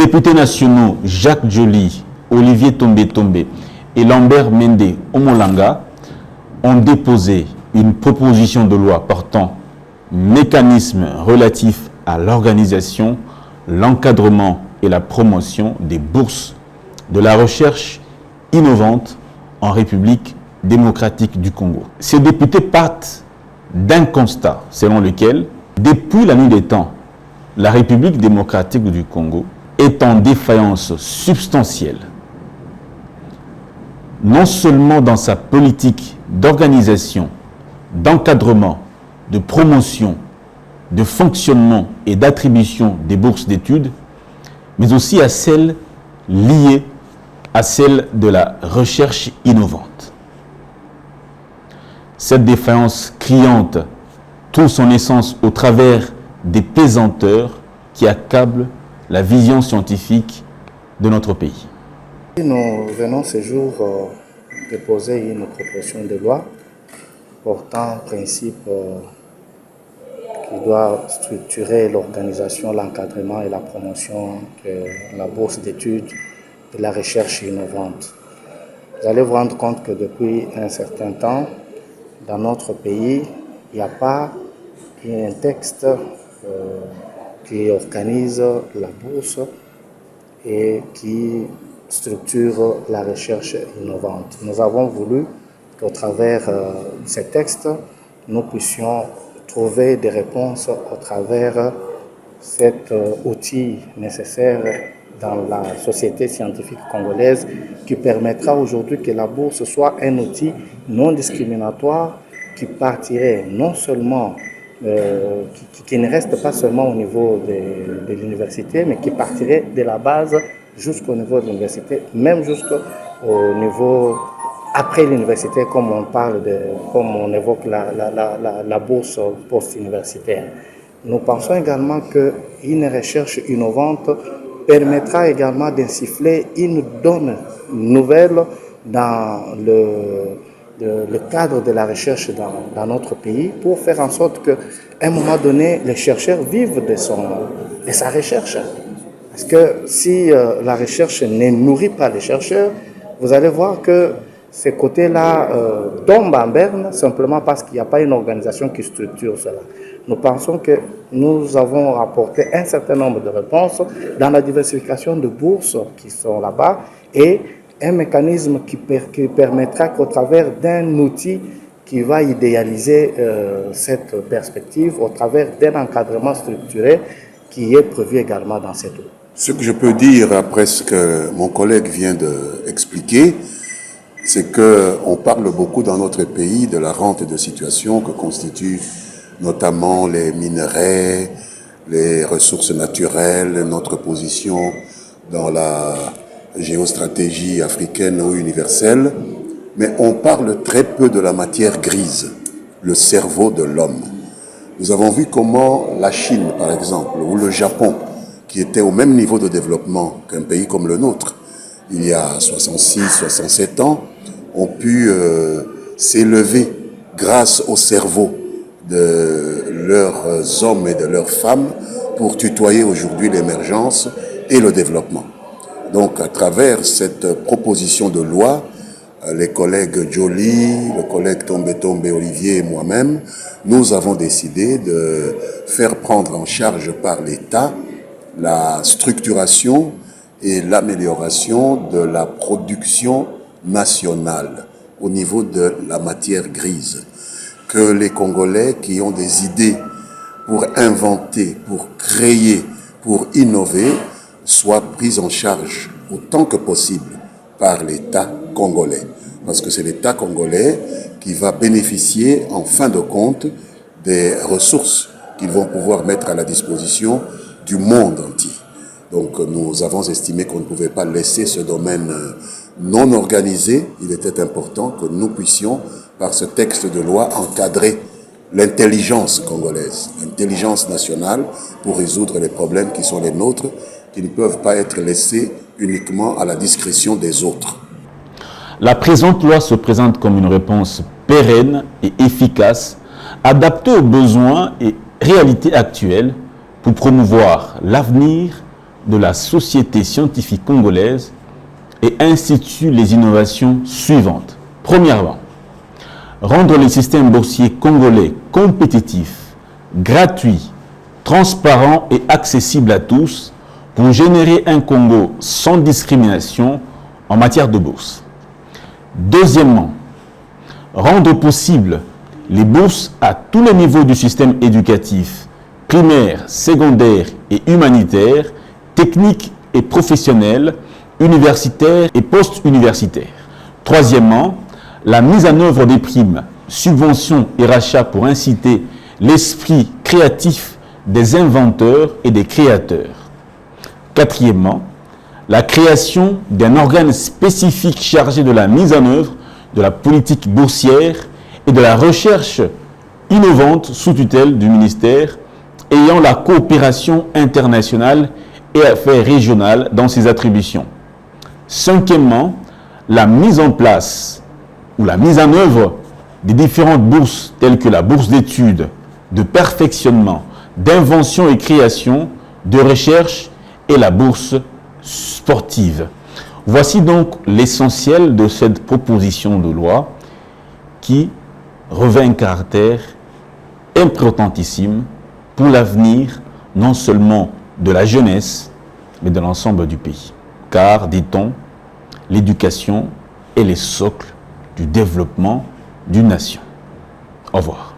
députés nationaux Jacques Joly, Olivier Tombe et Lambert Mende Omolanga ont déposé une proposition de loi portant mécanisme relatif à l'organisation, l'encadrement et la promotion des bourses de la recherche innovante en République démocratique du Congo. Ces députés partent d'un constat selon lequel, depuis la nuit des temps, la République démocratique du Congo est en défaillance substantielle, non seulement dans sa politique d'organisation, d'encadrement, de promotion, de fonctionnement et d'attribution des bourses d'études, mais aussi à celle liée à celle de la recherche innovante. Cette défaillance criante trouve son essence au travers des pesanteurs qui accablent la vision scientifique de notre pays. Nous venons ce jour déposer une proposition de loi portant principe qui doit structurer l'organisation, l'encadrement et la promotion de la bourse d'études de la recherche innovante. Vous allez vous rendre compte que depuis un certain temps, dans notre pays, il n'y a pas un texte qui organise la bourse et qui structure la recherche innovante. Nous avons voulu qu'au travers de ces textes, nous puissions trouver des réponses au travers cet outil nécessaire dans la société scientifique congolaise qui permettra aujourd'hui que la bourse soit un outil non discriminatoire qui partirait non seulement, qui ne reste pas seulement au niveau de l'université, mais qui partirait de la base jusqu'au niveau de l'université, même jusqu'au niveau après l'université, comme on parle comme on évoque la bourse post-universitaire. Nous pensons également qu'une recherche innovante permettra également d'insuffler une donne nouvelle dans le cadre de la recherche dans notre pays pour faire en sorte qu'à un moment donné, les chercheurs vivent de sa recherche. Parce que si la recherche ne nourrit pas les chercheurs, vous allez voir que ces côtés-là tombent en berne simplement parce qu'il n'y a pas une organisation qui structure cela. Nous pensons que nous avons apporté un certain nombre de réponses dans la diversification de bourses qui sont là-bas et un mécanisme qui permettra qu'au travers d'un outil qui va idéaliser cette perspective, au travers d'un encadrement structuré qui est prévu également dans cette loi. Ce que je peux dire après ce que mon collègue vient d'expliquer, c'est qu'on parle beaucoup dans notre pays de la rente de situation que constituent notamment les minerais, les ressources naturelles, notre position dans la géostratégie africaine ou universelle, mais on parle très peu de la matière grise, le cerveau de l'homme. Nous avons vu comment la Chine, par exemple, ou le Japon, qui étaient au même niveau de développement qu'un pays comme le nôtre, il y a 66, 67 ans, ont pu s'élever grâce au cerveau de leurs hommes et de leurs femmes pour tutoyer aujourd'hui l'émergence et le développement. Donc, à travers cette proposition de loi, les collègues Joly, le collègue Tombe Olivier et moi-même, nous avons décidé de faire prendre en charge par l'État la structuration et l'amélioration de la production nationale au niveau de la matière grise. Que les Congolais qui ont des idées pour inventer, pour créer, pour innover, soient pris en charge autant que possible par l'État congolais. Parce que c'est l'État congolais qui va bénéficier, en fin de compte, des ressources qu'ils vont pouvoir mettre à la disposition du monde entier. Donc nous avons estimé qu'on ne pouvait pas laisser ce domaine non organisé. Il était important que nous puissions, par ce texte de loi, encadrer l'intelligence congolaise, l'intelligence nationale pour résoudre les problèmes qui sont les nôtres, qui ne peuvent pas être laissés uniquement à la discrétion des autres. La présente loi se présente comme une réponse pérenne et efficace, adaptée aux besoins et réalités actuelles pour promouvoir l'avenir, de la société scientifique congolaise et institue les innovations suivantes. Premièrement, rendre les systèmes boursiers congolais compétitifs, gratuits, transparents et accessibles à tous pour générer un Congo sans discrimination en matière de bourse. Deuxièmement, rendre possible les bourses à tous les niveaux du système éducatif, primaire, secondaire et humanitaire, technique et professionnel, universitaire et post-universitaire. Troisièmement, la mise en œuvre des primes, subventions et rachats pour inciter l'esprit créatif des inventeurs et des créateurs. Quatrièmement, la création d'un organe spécifique chargé de la mise en œuvre de la politique boursière et de la recherche innovante sous tutelle du ministère ayant la coopération internationale et affaires régionales dans ses attributions. Cinquièmement, la mise en place ou la mise en œuvre des différentes bourses telles que la bourse d'études, de perfectionnement, d'invention et création, de recherche et la bourse sportive. Voici donc l'essentiel de cette proposition de loi qui revêt un caractère importantissime pour l'avenir non seulement de la jeunesse, mais de l'ensemble du pays. Car, dit-on, l'éducation est le socle du développement d'une nation. Au revoir.